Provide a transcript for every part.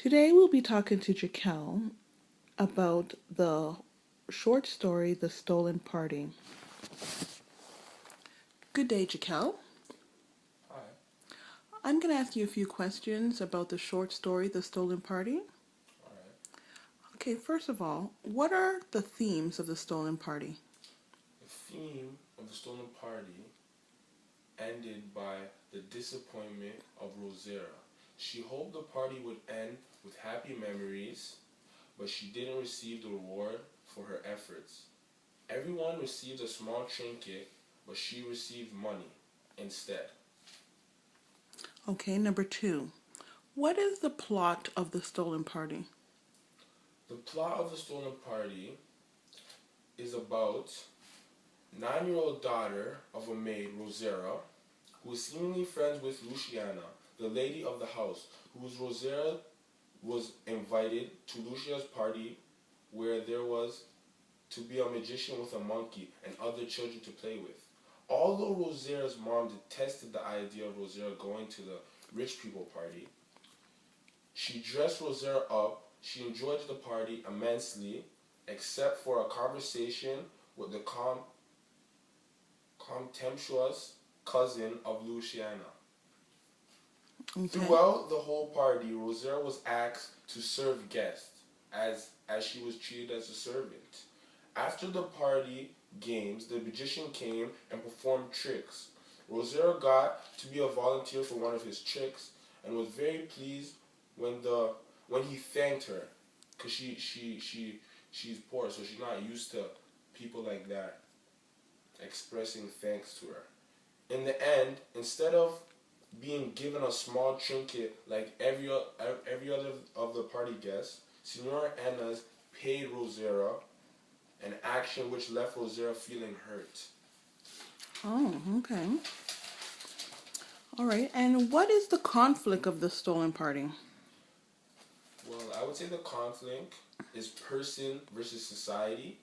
Today we'll be talking to Jaquel about the short story, The Stolen Party. Good day, Jaquel. Hi. I'm going to ask you a few questions about the short story, The Stolen Party. All right. Okay, first of all, what are the themes of The Stolen Party? The theme of the stolen party ended by the disappointment of Rosera. She hoped the party would end with happy memories, but she didn't receive the reward for her efforts. Everyone received a small trinket, but she received money instead. Okay, number two, what is the plot of The Stolen Party? The plot of the stolen party is about 9-year-old daughter of a maid, Rosera, who is seemingly friends with Luciana, the lady of the house, whose Rosera was invited to Lucia's party where there was to be a magician with a monkey and other children to play with. Although Rosera's mom detested the idea of Rosera going to the rich people party, she dressed Rosera up. She enjoyed the party immensely, except for a conversation with the contemptuous cousin of Luciana. Okay. Throughout the whole party, Rosera was asked to serve guests, as she was treated as a servant. After the party games, the magician came and performed tricks. Rosera got to be a volunteer for one of his tricks and was very pleased when he thanked her, because she's poor, so she's not used to people like that expressing thanks to her. In the end, instead of being given a small trinket like every other of the party guests, Senora Anna's paid Rosera, an action which left Rosera feeling hurt. Oh, okay. All right, and what is the conflict of The Stolen Party? Well, I would say the conflict is person versus society,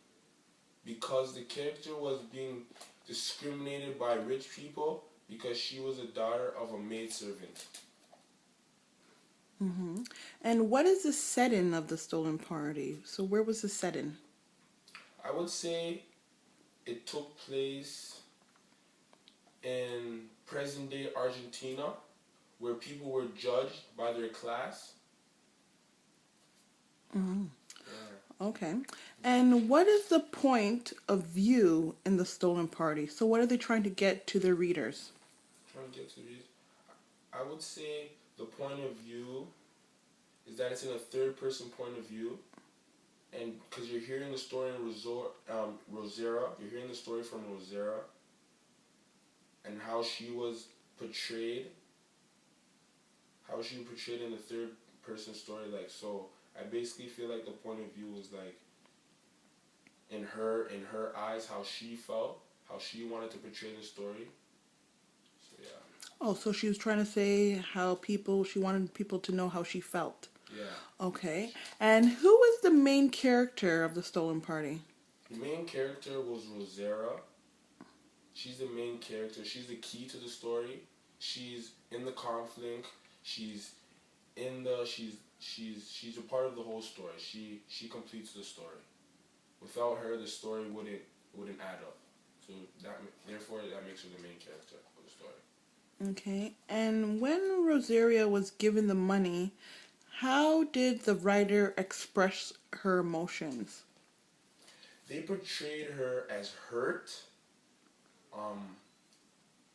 because the character was being discriminated by rich people because she was a daughter of a maidservant. Mm-hmm. And what is the setting of The Stolen Party? So where was the setting? I would say it took place in present day Argentina, where people were judged by their class. Mm-hmm. Yeah. Okay. And what is the point of view in The Stolen Party? So what are they trying to get to their readers? Trying to get to these, I would say the point of view is that it's in a third person point of view, and because you're hearing the story in Rosera, you're hearing the story from Rosera and how she was portrayed, in the third person story. Like, so I basically feel like the point of view was like in her eyes, how she felt, how she wanted to portray the story. So yeah. Oh, so she was trying to say how she wanted people to know how she felt. Yeah. Okay. And who is the main character of The Stolen Party? The main character was Rosera. She's the main character. She's the key to the story. She's in the conflict. She's in the she's a part of the whole story. She completes the story. Without her, the story wouldn't add up. So that makes her the main character of the story. Okay. And when Rosaria was given the money, how did the writer express her emotions? They portrayed her as hurt. Um,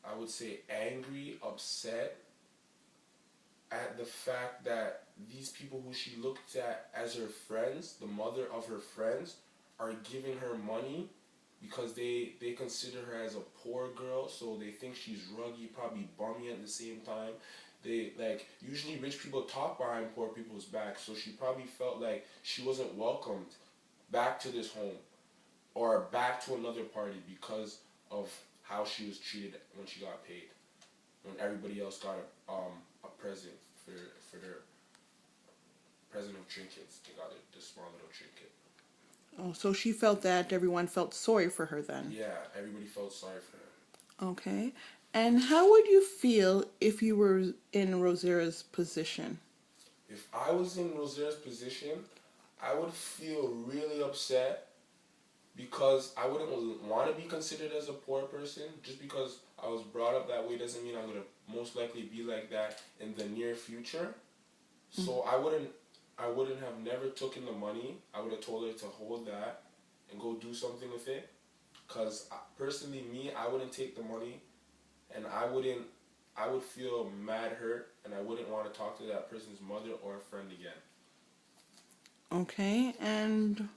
I would say angry, upset at the fact that these people who she looked at as her friends, the mother of her friends, are giving her money because they consider her as a poor girl, so they think she's ruggy, probably bummy at the same time. They like usually rich people talk behind poor people's backs, so she probably felt like she wasn't welcomed back to this home or back to another party because of how she was treated when she got paid. When everybody else got a present for their present of trinkets, they got this small little trinket. Oh, so she felt that everyone felt sorry for her then. Yeah, everybody felt sorry for her. Okay. And how would you feel if you were in Rosera's position? if I was in Rosaria's position, I would feel really upset because I wouldn't want to be considered as a poor person. Just because I was brought up that way doesn't mean I'm gonna most likely be like that in the near future. So I wouldn't have never taken the money. I would have told her to hold that and go do something with it. Cause personally, me, I wouldn't take the money, and I would feel mad hurt, and I wouldn't want to talk to that person's mother or friend again. Okay, and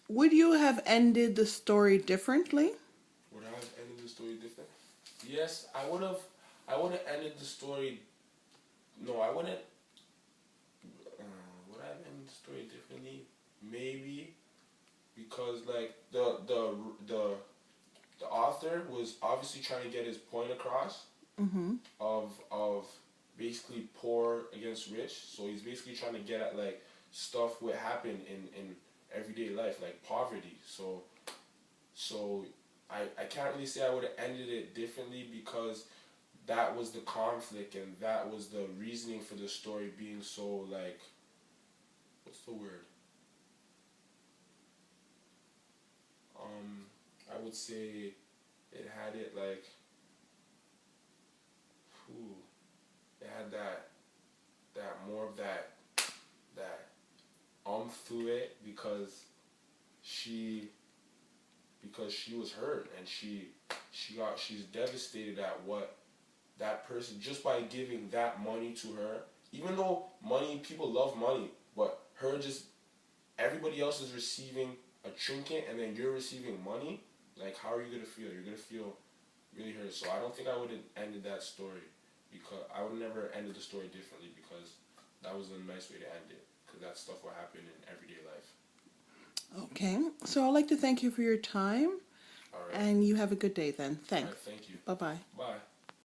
would you have ended the story differently? Would I have ended the story different? Yes, I would have. I would have ended the story. No, I wouldn't. Would I have ended the story differently? Maybe because like the author was obviously trying to get his point across Mm-hmm. of basically poor against rich. So he's basically trying to get at like stuff what happened in everyday life, like poverty. So I can't really say I would have ended it differently because that was the conflict and that was the reasoning for the story being so like, what's the word? I would say it had it like, whew, it had that more of that through it she because she was hurt and she's devastated at what that person just by giving that money to her, even though money, people love money, but her just, everybody else is receiving a trinket and then you're receiving money, like how are you gonna feel? You're gonna feel really hurt. So I don't think I would have ended that story, because I would never ended the story differently, because that was a nice way to end it, because that stuff will happen in everyday life. Okay, so I'd like to thank you for your time, All right. and you have a good day then. All Thanks. right, thank you. Bye bye.